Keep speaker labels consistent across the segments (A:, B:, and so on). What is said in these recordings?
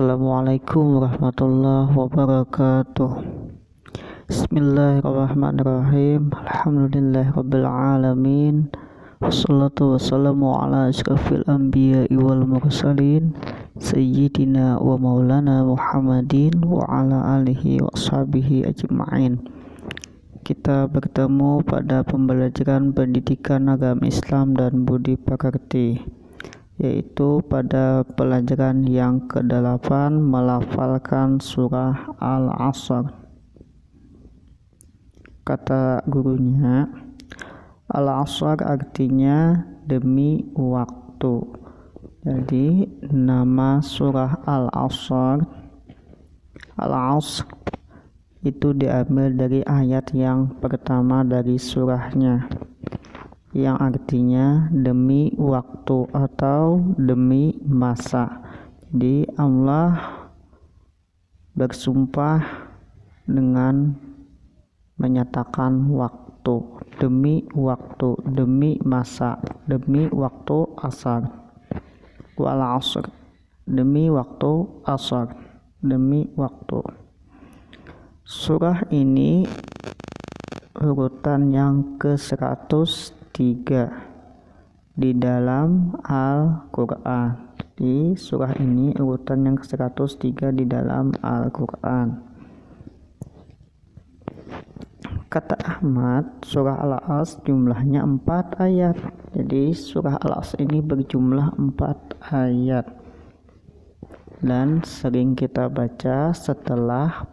A: Assalamualaikum warahmatullahi wabarakatuh. Bismillahirrahmanirrahim. Alhamdulillahirabbil alamin. Wassalatu wassalamu ala asyrafil anbiya'i wal mursalin sayyidina wa maulana Muhammadin wa ala alihi wa ashabihi ajma'in. Kita bertemu pada pembelajaran pendidikan agama Islam dan budi pekerti, yaitu pada pelajaran yang ke-8 melafalkan surah Al-Asr. Kata gurunya, Al-Asr artinya demi waktu. Jadi nama surah Al-Asr itu diambil dari ayat yang pertama dari surahnya, yang artinya demi waktu atau demi masa. Jadi Allah bersumpah dengan menyatakan waktu, demi masa, demi waktu asar. Wal asr, demi waktu asar, demi waktu. Surah ini urutan yang ke-103 di dalam Al-Quran. Di surah ini urutan yang ke-103 di dalam Al-Quran. Kata Ahmad, surah Al-Asr jumlahnya 4 ayat. Jadi surah Al-Asr ini berjumlah 4 ayat dan sering kita baca setelah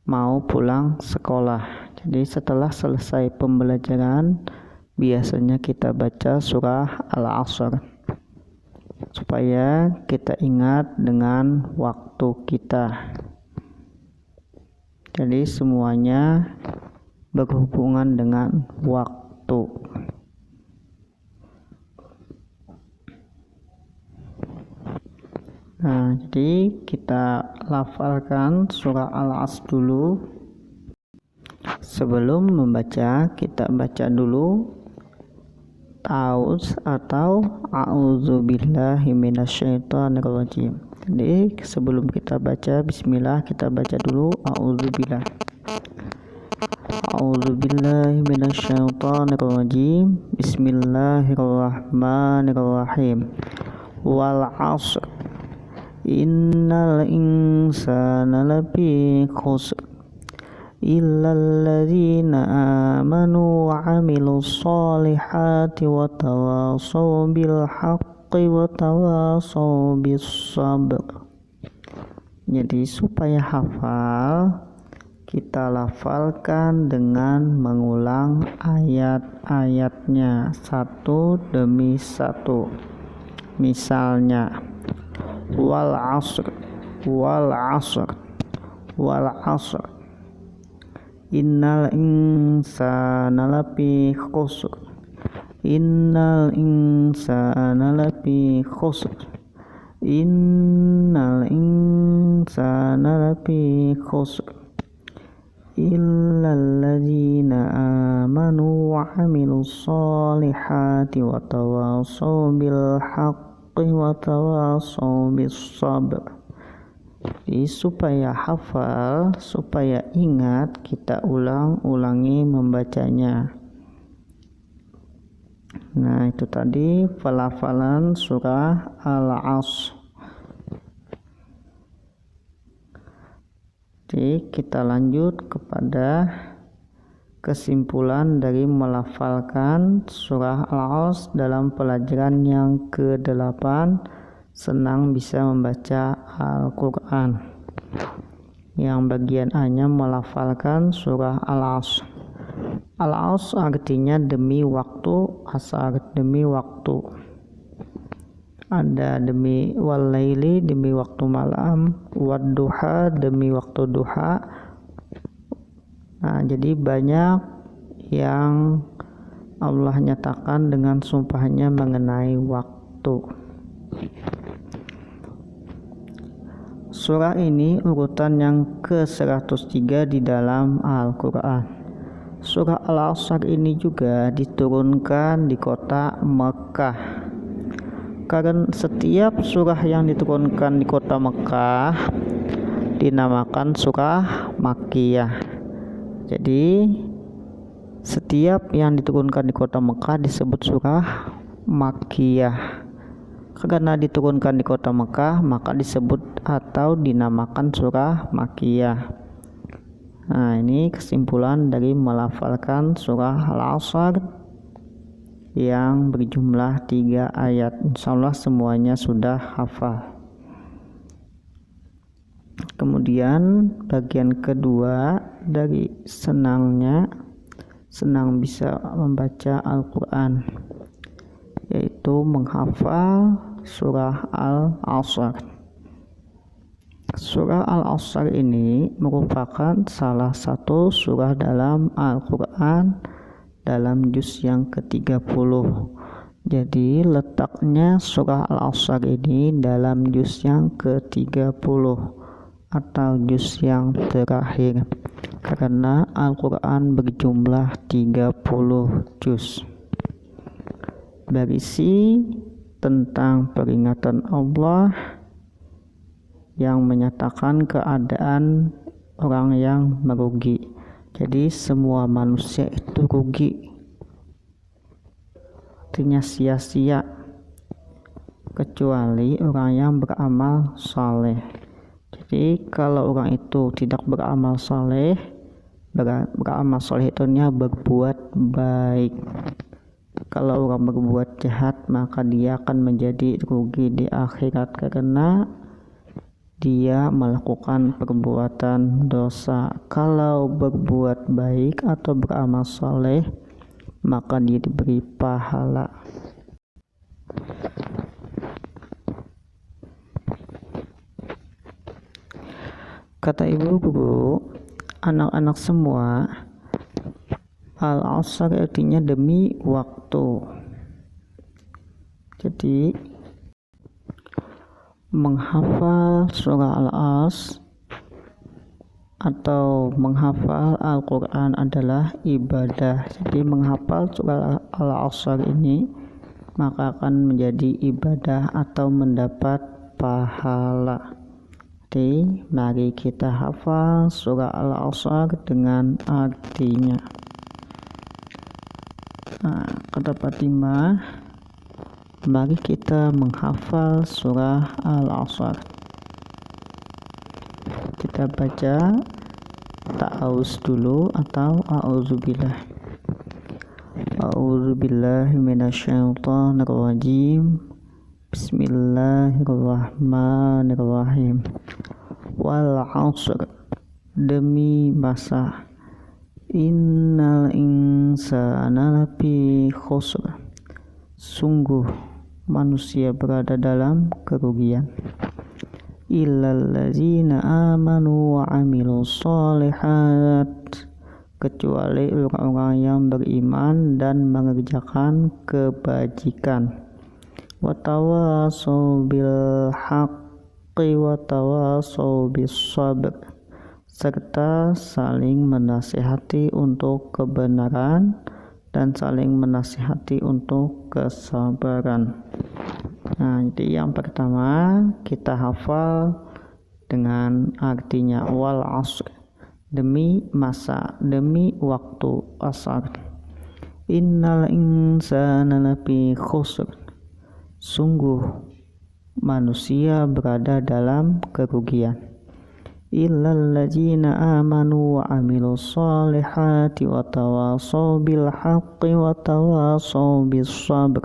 A: mau pulang sekolah. Jadi setelah selesai pembelajaran biasanya kita baca surah Al-Asr supaya kita ingat dengan waktu kita. Jadi semuanya berhubungan dengan waktu. Nah, jadi kita lafalkan surah Al-Asr dulu. Sebelum membaca, kita baca dulu ta'awuz atau a'udzubillahi minasyaitonirrajim. Jadi sebelum kita baca bismillah, kita baca dulu a'udzubillah. A'udzubillahi minasyaitonirrajim. Bismillahirrahmanirrahim. Wal 'ashr innal insana lafi khusr illal ladzina amanu wa 'amilus solihati wa tawashaw bil haqqi wa tawashaw bis sabr. Jadi supaya hafal, kita lafalkan dengan mengulang ayat-ayatnya satu demi satu. Misalnya wal 'asr innal insana lafi khusr innal insana lafi khusr illal ladzina amanu wa 'amilus solihati wa tawashaw bil haqqi wa tawashaw bis sabr. Jadi supaya hafal, supaya ingat, kita ulangi membacanya. Nah, itu tadi pelafalan surah Al-Asr. Jadi kita lanjut kepada kesimpulan dari melafalkan surah Al-Asr dalam pelajaran yang ke-8, senang bisa membaca Al-Quran. Yang bagian A-nya melafalkan surah Al-Asr. Al-Asr artinya demi waktu asar, demi waktu. Ada demi wal-laili, demi waktu malam, wad-duha, demi waktu duha. Nah, jadi banyak yang Allah nyatakan dengan sumpahnya mengenai waktu. Surah ini urutan yang ke-103 di dalam Al-Quran. Surah Al-Asr ini juga diturunkan di kota Mekah Karena setiap surah yang diturunkan di kota Mekah dinamakan surah Makkiyah. Jadi setiap yang diturunkan di kota Mekah disebut surah Makkiyah. Karena diturunkan di kota Mekah maka disebut atau dinamakan surah Makkiyah. Nah, ini kesimpulan dari melafalkan surah Al-Asr yang berjumlah 3 ayat. Insyaallah semuanya sudah hafal. Kemudian bagian kedua dari senang bisa membaca Al-Quran, yaitu menghafal surah Al-Asr. Surah Al-Asr ini merupakan salah satu surah dalam Al-Quran dalam juz yang ke-30. Jadi letaknya surah Al-Asr ini dalam juz yang ke-30 atau juz yang terakhir, karena Al-Quran berjumlah 30 juz. Berisi tentang peringatan Allah yang menyatakan keadaan orang yang merugi. Jadi semua manusia itu rugi, artinya sia-sia, kecuali orang yang beramal saleh. Jadi kalau orang itu tidak beramal saleh, beramal saleh itu berbuat baik. Kalau orang berbuat jahat maka dia akan menjadi rugi di akhirat, karena dia melakukan perbuatan dosa. Kalau berbuat baik atau beramal saleh maka dia diberi pahala. Kata ibu guru, anak-anak semua, Al-Asr artinya demi waktu. Jadi menghafal surah Al-Asr atau menghafal Al-Quran adalah ibadah. Jadi menghafal surah Al-Asr ini maka akan menjadi ibadah atau mendapat pahala. Jadi mari kita hafal surah Al-Asr dengan artinya. Kata Fatimah, mari kita menghafal surah Al-Asr. Kita baca ta'awuz dulu atau a'udzubillah. A'udzubillahi minasyaitonirrajim. Bismillahirrahmanirrahim. Wal 'asr, demi masa. Innal insana lafi khusr, sungguh manusia berada dalam kerugian. Illal ladzina amanu wa amilus sholihat, kecuali orang-orang yang beriman dan mengerjakan kebajikan. Wa tawasau bil haqqi wa tawasau bis sabr, serta saling menasihati untuk kebenaran dan saling menasihati untuk kesabaran. Nah, jadi yang pertama kita hafal dengan artinya wal 'asr, demi masa, demi waktu asar. Innal insana lafi khusr, sungguh manusia berada dalam kerugian. Illal ladzina amanu wa amilus solihati wa tawasau bil haqqi wa tawasau bis sabr,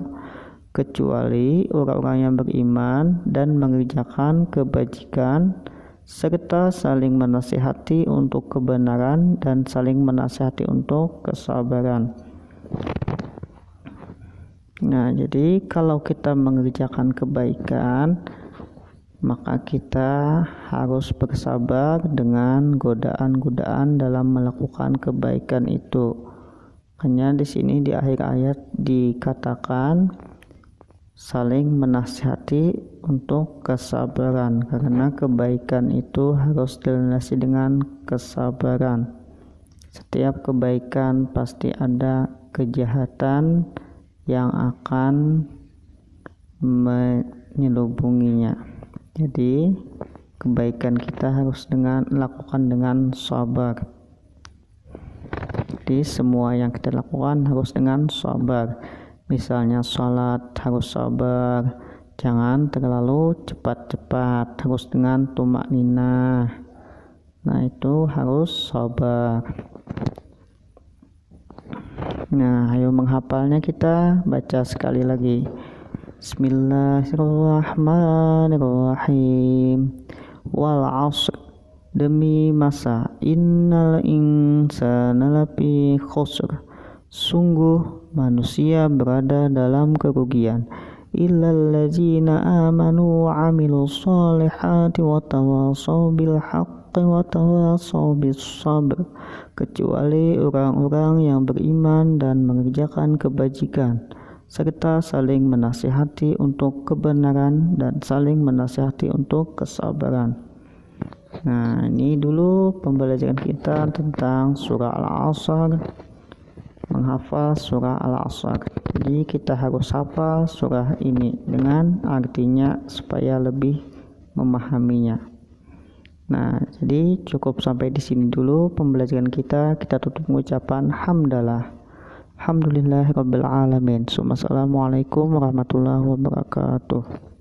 A: kecuali orang-orang yang beriman dan mengerjakan kebajikan serta saling menasihati untuk kebenaran dan saling menasihati untuk kesabaran. Nah, jadi kalau kita mengerjakan kebaikan maka kita harus bersabar dengan godaan-godaan dalam melakukan kebaikan itu. Hanya di sini di akhir ayat dikatakan saling menasihati untuk kesabaran, karena kebaikan itu harus dilandasi dengan kesabaran. Setiap kebaikan pasti ada kejahatan yang akan menyelubunginya. Jadi kebaikan kita harus lakukan dengan sabar. Jadi semua yang kita lakukan harus dengan sabar. Misalnya sholat harus sabar, jangan terlalu cepat-cepat, harus dengan tumak ninah. Nah itu harus sabar. Nah ayo menghafalnya, kita baca sekali lagi. Bismillahirrahmanirrahim. Wal 'asr, demi masa, innal insana lafi khusr, sungguh manusia berada dalam kerugian, illal ladzina amanu wa 'amilus shalihati wa tawashaw bil haqqi wa tawashaw bis sabr, kecuali orang-orang yang beriman dan mengerjakan kebajikan serta saling menasihati untuk kebenaran dan saling menasihati untuk kesabaran. Nah ini dulu pembelajaran kita tentang surah Al-Asr, menghafal surah Al-Asr. Jadi kita harus hafal surah ini dengan artinya supaya lebih memahaminya. Nah jadi cukup sampai di sini dulu pembelajaran kita. Kita tutup mengucapan hamdalah. Alhamdulillahirabbil alamin. Assalamualaikum warahmatullahi wabarakatuh.